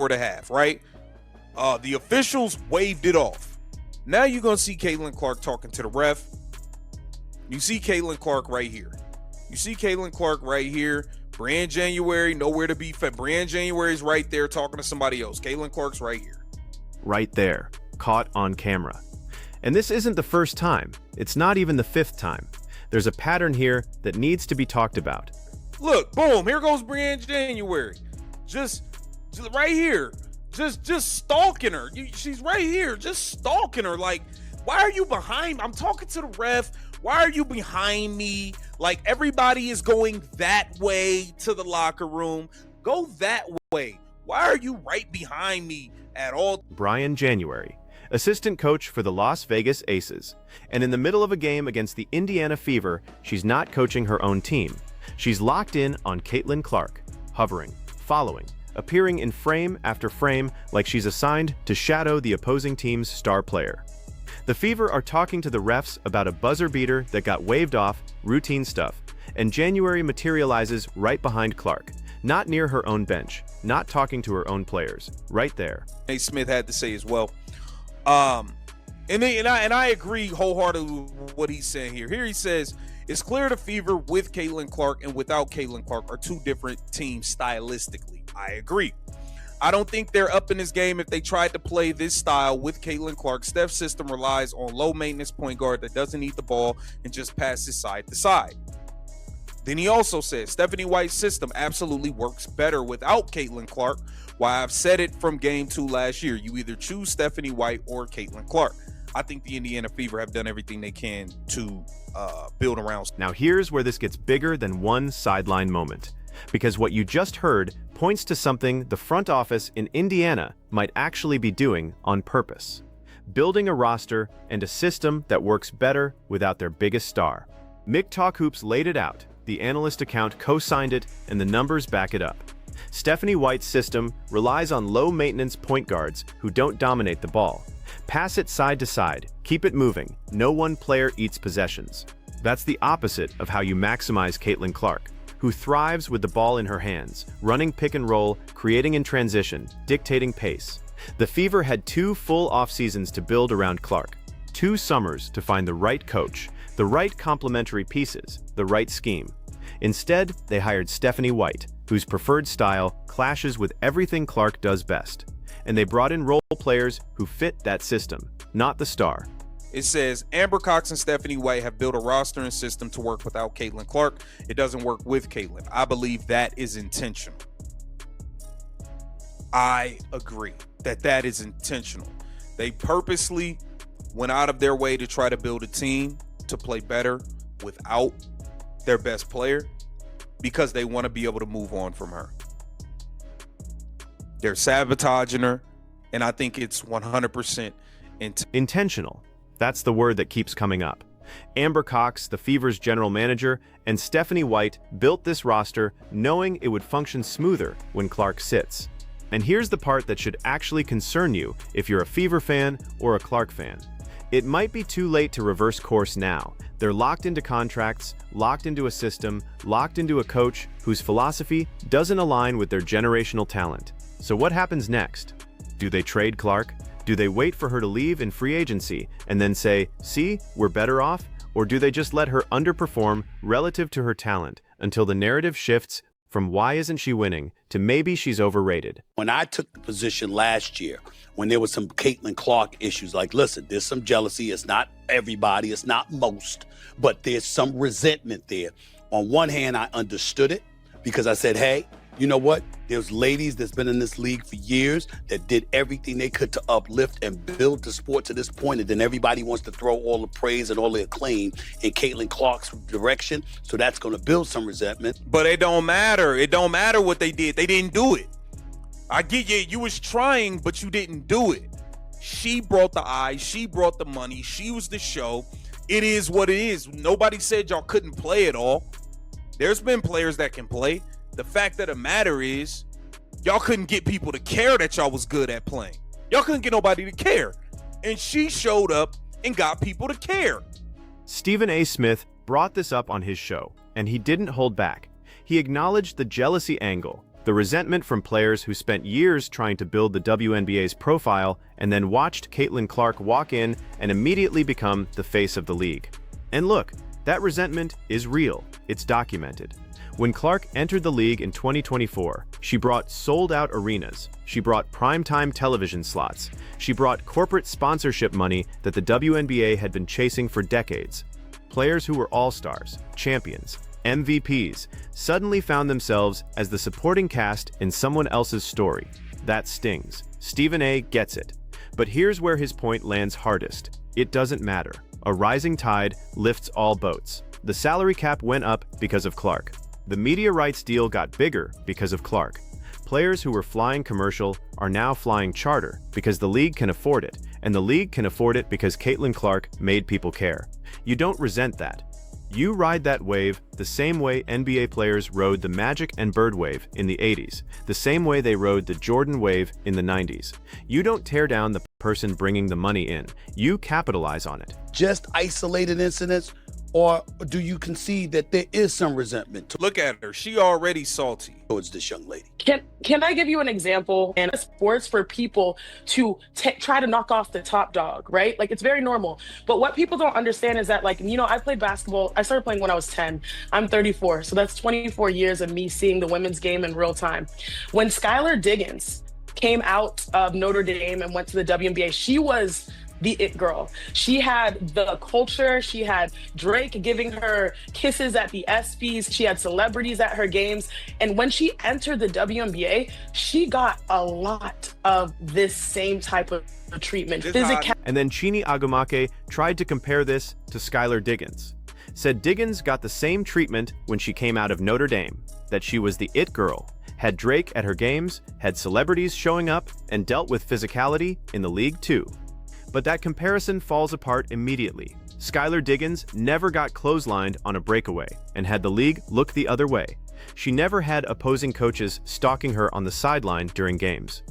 before the half, right? The officials waved it off. Now you're going to see Caitlin Clark talking to the ref. You see Caitlin Clark right here. Briann January, nowhere to be found. Briann January's right there talking to somebody else. Caitlin Clark's right here. Right there, caught on camera. And this isn't the first time. It's not even the fifth time. There's a pattern here that needs to be talked about. Look, boom, here goes Briann January. Just right here. Just stalking her. She's right here, just stalking her. Like, why are you behind? I'm talking to the ref. Why are you behind me? Like, everybody is going that way to the locker room. Go that way. Why are you right behind me at all? Briann January, assistant coach for the Las Vegas Aces. And in the middle of a game against the Indiana Fever, she's not coaching her own team. She's locked in on Caitlin Clark, hovering, following, appearing in frame after frame like she's assigned to shadow the opposing team's star player. The Fever are talking to the refs about a buzzer beater that got waved off, routine stuff, and January materializes right behind Clark, not near her own bench, not talking to her own players, right there. Nate Smith had to say as well. And I agree wholeheartedly with what he's saying here. Here he says, it's clear the Fever with Caitlin Clark and without Caitlin Clark are two different teams stylistically. I agree. I don't think they're up in this game if they tried to play this style with Caitlin Clark. Steph's system relies on low-maintenance point guard that doesn't need the ball and just passes side to side. Then he also says Stephanie White's system absolutely works better without Caitlin Clark. Why I've said it from game 2 last year. You either choose Stephanie White or Caitlin Clark. I think the Indiana Fever have done everything they can to build around. Now here's where this gets bigger than one sideline moment, because what you just heard points to something the front office in Indiana might actually be doing on purpose. Building a roster and a system that works better without their biggest star. Mick Talk Hoops laid it out, the analyst account co-signed it, and the numbers back it up. Stephanie White's system relies on low-maintenance point guards who don't dominate the ball. Pass it side to side, keep it moving, no one player eats possessions. That's the opposite of how you maximize Caitlin Clark, who thrives with the ball in her hands, running pick and roll, creating in transition, dictating pace. The Fever had 2 full off-seasons to build around Clark, 2 summers to find the right coach, the right complementary pieces, the right scheme. Instead, they hired Stephanie White, whose preferred style clashes with everything Clark does best. And they brought in role players who fit that system, not the star. It says, Amber Cox and Stephanie White have built a roster and system to work without Caitlin Clark. It doesn't work with Caitlin. I believe that is intentional. I agree that is intentional. They purposely went out of their way to try to build a team to play better without their best player because they want to be able to move on from her. They're sabotaging her, and I think it's 100% intentional. That's the word that keeps coming up. Amber Cox, the Fever's general manager, and Stephanie White built this roster knowing it would function smoother when Clark sits. And here's the part that should actually concern you if you're a Fever fan or a Clark fan. It might be too late to reverse course now. They're locked into contracts, locked into a system, locked into a coach whose philosophy doesn't align with their generational talent. So what happens next? Do they trade Clark? Do they wait for her to leave in free agency and then say, see, we're better off? Or do they just let her underperform relative to her talent until the narrative shifts from why isn't she winning to maybe she's overrated? When I took the position last year, when there was some Caitlin Clark issues, like, listen, there's some jealousy. It's not everybody, it's not most, but there's some resentment there. On one hand, I understood it because I said, hey, you know what? There's ladies that's been in this league for years that did everything they could to uplift and build the sport to this point, and then everybody wants to throw all the praise and all the acclaim in Caitlin Clark's direction, so that's going to build some resentment. But it don't matter. It don't matter what they did. They didn't do it. I get you. You was trying, but you didn't do it. She brought the eyes. She brought the money. She was the show. It is what it is. Nobody said y'all couldn't play it all. There's been players that can play. The fact of the matter is, y'all couldn't get people to care that y'all was good at playing. Y'all couldn't get nobody to care. And she showed up and got people to care. Stephen A. Smith brought this up on his show, and he didn't hold back. He acknowledged the jealousy angle, The resentment from players who spent years trying to build the WNBA's profile and then watched Caitlin Clark walk in and immediately become the face of the league. And look, that resentment is real. It's documented. When Clark entered the league in 2024, she brought sold-out arenas, she brought primetime television slots, she brought corporate sponsorship money that the WNBA had been chasing for decades. Players who were all-stars, champions, MVPs, suddenly found themselves as the supporting cast in someone else's story. That stings. Stephen A. gets it. But here's where his point lands hardest. It doesn't matter. A rising tide lifts all boats. The salary cap went up because of Clark. The media rights deal got bigger because of Clark. Players who were flying commercial are now flying charter because the league can afford it, and the league can afford it because Caitlin Clark made people care. You don't resent that. You ride that wave the same way NBA players rode the Magic and Bird wave in the 80s, the same way they rode the Jordan wave in the 90s. You don't tear down the person bringing the money in. You capitalize on it. Just isolated incidents, or do you concede that there is some resentment Look at her. She already salty. towards this young lady? Can I give you an example? And sports for people to try to knock off the top dog, right? Like, it's very normal. But what people don't understand is that, like, I played basketball. I started playing when I was 10. I'm 34. So that's 24 years of me seeing the women's game in real time. When Skylar Diggins came out of Notre Dame and went to the WNBA, she was the it girl. She had the culture. She had Drake giving her kisses at the ESPYs. She had celebrities at her games. And when she entered the WNBA, she got a lot of this same type of treatment. And then Chiney Agumake tried to compare this to Skylar Diggins. Said Diggins got the same treatment when she came out of Notre Dame, that she was the it girl, had Drake at her games, had celebrities showing up, and dealt with physicality in the league too. But that comparison falls apart immediately. Skylar Diggins never got clotheslined on a breakaway and had the league look the other way. She never had opposing coaches stalking her on the sideline during games.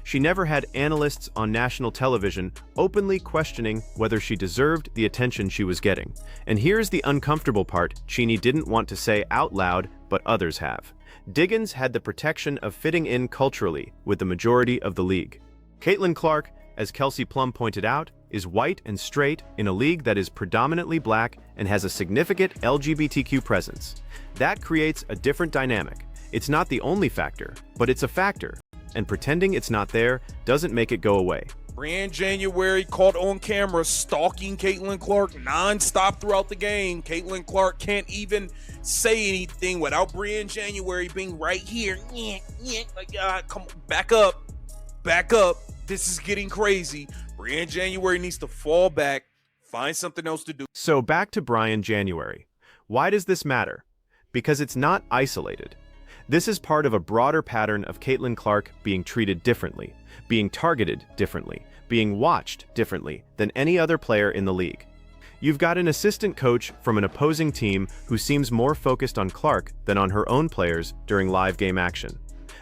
She never had analysts on national television openly questioning whether she deserved the attention she was getting. And here's the uncomfortable part Chiney didn't want to say out loud, but others have. Diggins had the protection of fitting in culturally with the majority of the league. Caitlin Clark, as Kelsey Plum pointed out, is white and straight in a league that is predominantly black and has a significant LGBTQ presence. That creates a different dynamic. It's not the only factor, but it's a factor, and pretending it's not there doesn't make it go away. Briann January caught on camera stalking Caitlin Clark nonstop throughout the game. Caitlin Clark can't even say anything without Briann January being right here. Like, come back up. This is getting crazy. Briann January needs to fall back, find something else to do. So back to Briann January. Why does this matter? Because it's not isolated. This is part of a broader pattern of Caitlin Clark being treated differently, being targeted differently, being watched differently than any other player in the league. You've got an assistant coach from an opposing team who seems more focused on Clark than on her own players during live game action.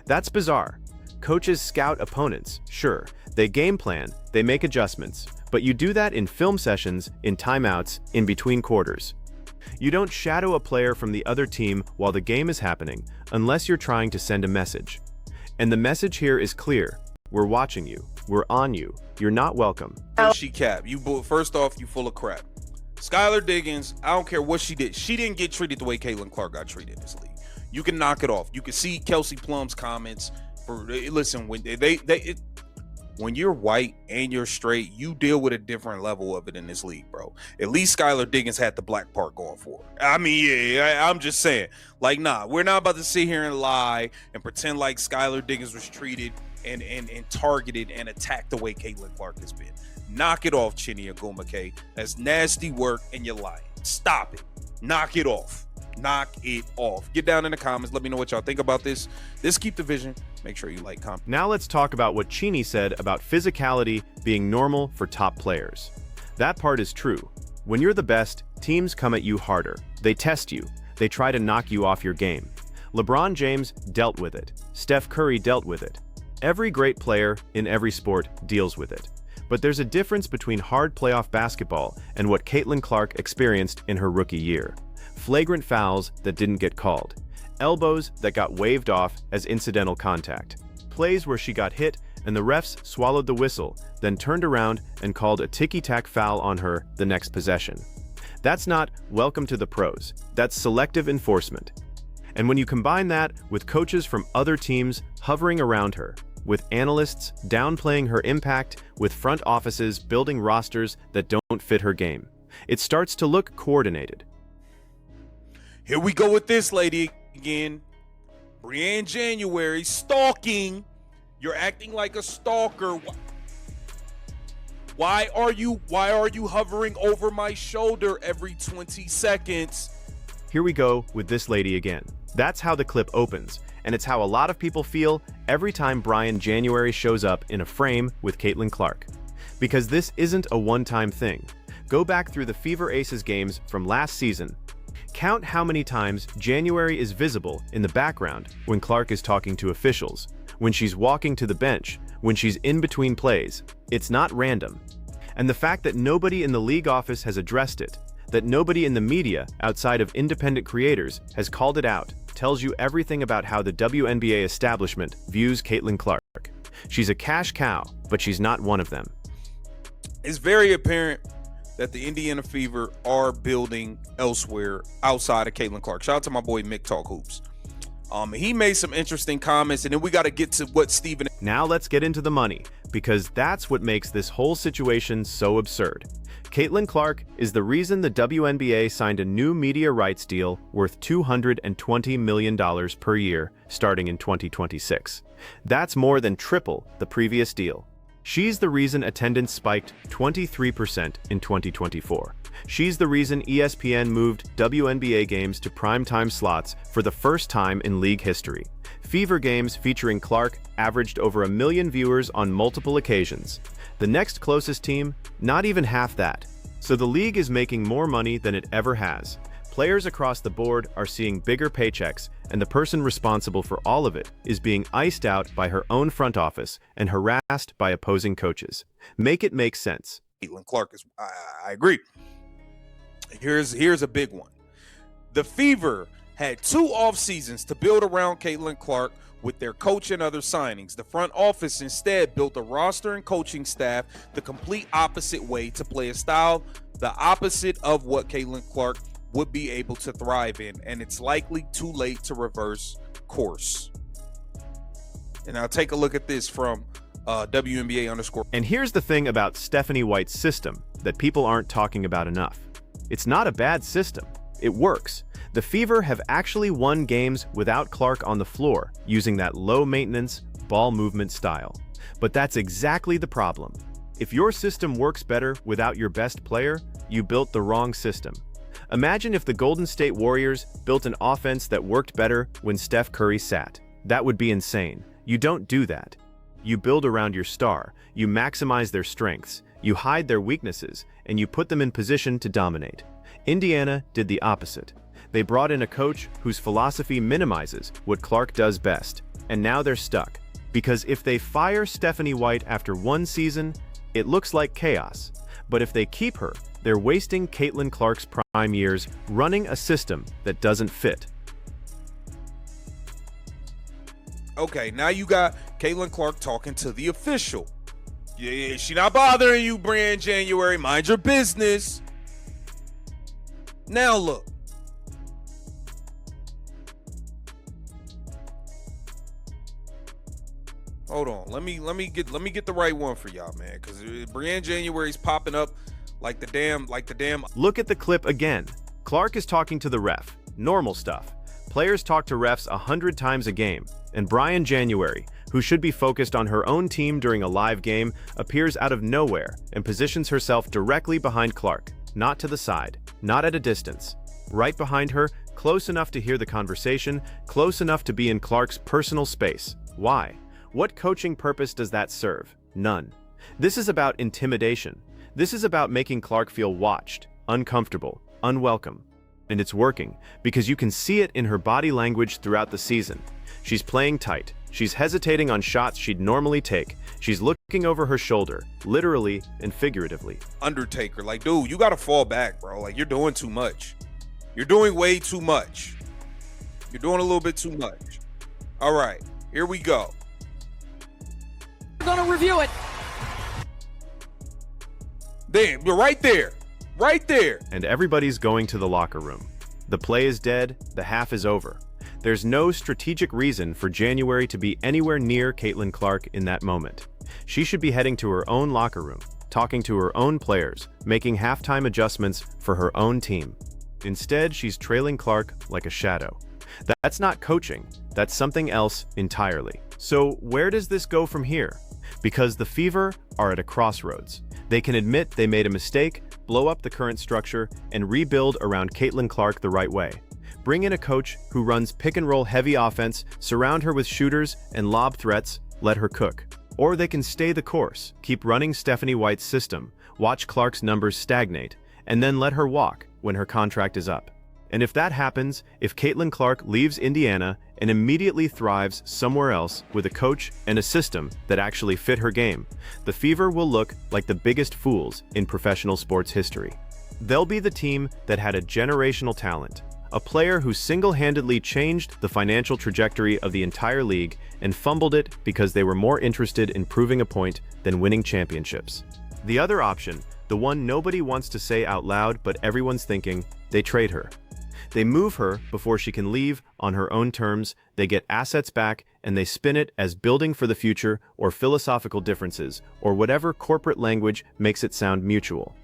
That's bizarre. Coaches scout opponents, sure. They game plan, they make adjustments, but you do that in film sessions, in timeouts, in between quarters. You don't shadow a player from the other team while the game is happening unless you're trying to send a message. And the message here is clear. We're watching you. We're on you. You're not welcome. She cap. First off, you full of crap. Skylar Diggins, I don't care what she did. She didn't get treated the way Caitlin Clark got treated in this league. You can knock it off. You can see Kelsey Plum's comments. Listen, when you're white and you're straight, you deal with a different level of it in this league, bro. At least Skylar Diggins had the black part going for her. I mean, yeah, I'm just saying. Like, nah, we're not about to sit here and lie and pretend like Skylar Diggins was treated and targeted and attacked the way Caitlin Clark has been. Knock it off, Chiney Agumake. That's nasty work and you're lying. Stop it. Knock it off. Knock it off. Get down in the comments. Let me know what y'all think about this. This Keep the Vision. Make sure you like, comment. Now let's talk about what Chiney said about physicality being normal for top players. That part is true. When you're the best, teams come at you harder. They test you. They try to knock you off your game. LeBron James dealt with it. Steph Curry dealt with it. Every great player in every sport deals with it. But there's a difference between hard playoff basketball and what Caitlin Clark experienced in her rookie year. Flagrant fouls that didn't get called. elbows that got waved off as incidental contact, plays where she got hit and the refs swallowed the whistle, then turned around and called a ticky-tack foul on her the next possession. That's not welcome to the pros, that's selective enforcement. And when you combine that with coaches from other teams hovering around her, with analysts downplaying her impact, with front offices building rosters that don't fit her game, it starts to look coordinated. Here we go with this lady again. Briann January, stalking. You're acting like a stalker. Why are you hovering over my shoulder every 20 seconds? Here we go with this lady again. That's how the clip opens, and it's how a lot of people feel every time Briann January shows up in a frame with Caitlin Clark. Because this isn't a one-time thing. Go back through the Fever Aces games from last season. Count how many times January is visible in the background when Clark is talking to officials, when she's walking to the bench, when she's in between plays. It's not random. And the fact that nobody in the league office has addressed it, that nobody in the media outside of independent creators has called it out, tells you everything about how the WNBA establishment views Caitlin Clark. She's a cash cow, but she's not one of them. It's very apparent that the Indiana Fever are building elsewhere outside of Caitlin Clark. Shout out to my boy Mick Talk Hoops. He made some interesting comments, and then we got to get to what Stephen... Now let's get into the money, because that's what makes this whole situation so absurd. Caitlin Clark is the reason the WNBA signed a new media rights deal worth $220 million per year starting in 2026. That's more than triple the previous deal. She's the reason attendance spiked 23% in 2024. She's the reason ESPN moved WNBA games to primetime slots for the first time in league history. Fever games featuring Clark averaged over 1 million viewers on multiple occasions. The next closest team, not even half that. So the league is making more money than it ever has. Players across the board are seeing bigger paychecks, and the person responsible for all of it is being iced out by her own front office and harassed by opposing coaches. Make it make sense. Caitlin Clark is... I agree. Here's a big one. The Fever had 2 off seasons to build around Caitlin Clark with their coach and other signings. The front office instead built a roster and coaching staff the complete opposite way to play a style the opposite of what Caitlin Clark would be able to thrive in, and it's likely too late to reverse course. And I'll take a look at this from WNBA_. And here's the thing about Stephanie White's system that people aren't talking about enough. It's not a bad system. It works. The Fever have actually won games without Clark on the floor using that low-maintenance, ball movement style. But that's exactly the problem. If your system works better without your best player, you built the wrong system. Imagine if the Golden State Warriors built an offense that worked better when Steph Curry sat. That would be insane. You don't do that. You build around your star, you maximize their strengths, you hide their weaknesses, and you put them in position to dominate. Indiana did the opposite. They brought in a coach whose philosophy minimizes what Clark does best, and now they're stuck. Because if they fire Stephanie White after 1 season, it looks like chaos. But if they keep her, they're wasting Caitlin Clark's prime years running a system that doesn't fit. Okay, now you got Caitlin Clark talking to the official. Yeah, she not bothering you, Briann January. Mind your business. Now look. Hold on. Let me get the right one for y'all, man, because Briann January's popping up like the damn. Look at the clip again. Clark is talking to the ref. Normal stuff. Players talk to refs 100 times a game, and Briann January, who should be focused on her own team during a live game, appears out of nowhere and positions herself directly behind Clark, not to the side, not at a distance. Right behind her, close enough to hear the conversation, close enough to be in Clark's personal space. Why? What coaching purpose does that serve? None. This is about intimidation. This is about making Clark feel watched, uncomfortable, unwelcome. And it's working, because you can see it in her body language throughout the season. She's playing tight. She's hesitating on shots she'd normally take. She's looking over her shoulder, literally and figuratively. Undertaker, like, dude, you gotta fall back, bro. Like, you're doing too much. You're doing way too much. You're doing a little bit too much. All right, here we go. We're going to review it. Damn, you're right there. Right there. And everybody's going to the locker room. The play is dead, the half is over. There's no strategic reason for January to be anywhere near Caitlin Clark in that moment. She should be heading to her own locker room, talking to her own players, making halftime adjustments for her own team. Instead, she's trailing Clark like a shadow. That's not coaching, that's something else entirely. So where does this go from here? Because the Fever are at a crossroads. They can admit they made a mistake, blow up the current structure, and rebuild around Caitlin Clark the right way. Bring in a coach who runs pick-and-roll heavy offense, surround her with shooters and lob threats, let her cook. Or they can stay the course, keep running Stephanie White's system, watch Clark's numbers stagnate, and then let her walk when her contract is up. And if that happens, if Caitlin Clark leaves Indiana and immediately thrives somewhere else with a coach and a system that actually fit her game, the Fever will look like the biggest fools in professional sports history. They'll be the team that had a generational talent, a player who single-handedly changed the financial trajectory of the entire league and fumbled it because they were more interested in proving a point than winning championships. The other option, the one nobody wants to say out loud but everyone's thinking, they trade her. They move her before she can leave on her own terms, they get assets back, and they spin it as building for the future or philosophical differences, or whatever corporate language makes it sound mutual.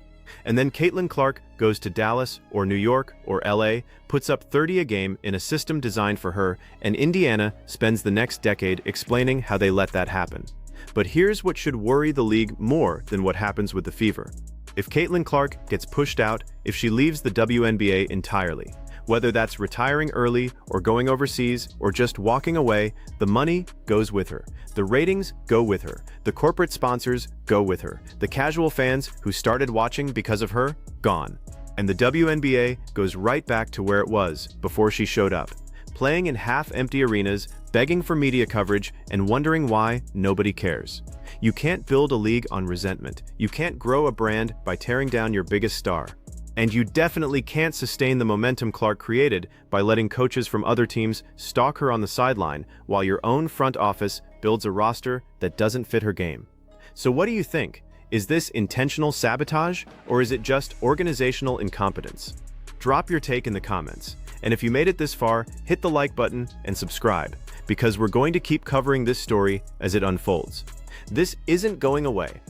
And then Caitlin Clark goes to Dallas or New York or LA, puts up 30 a game in a system designed for her, and Indiana spends the next decade explaining how they let that happen. But here's what should worry the league more than what happens with the Fever. If Caitlin Clark gets pushed out, if she leaves the WNBA entirely, whether that's retiring early or going overseas or just walking away, the money goes with her. The ratings go with her. The corporate sponsors go with her. The casual fans who started watching because of her, gone. And the WNBA goes right back to where it was before she showed up, playing in half-empty arenas, begging for media coverage, and wondering why nobody cares. You can't build a league on resentment. You can't grow a brand by tearing down your biggest star. And you definitely can't sustain the momentum Clark created by letting coaches from other teams stalk her on the sideline while your own front office builds a roster that doesn't fit her game. So what do you think? Is this intentional sabotage, or is it just organizational incompetence? Drop your take in the comments. And if you made it this far, hit the like button and subscribe, because we're going to keep covering this story as it unfolds. This isn't going away.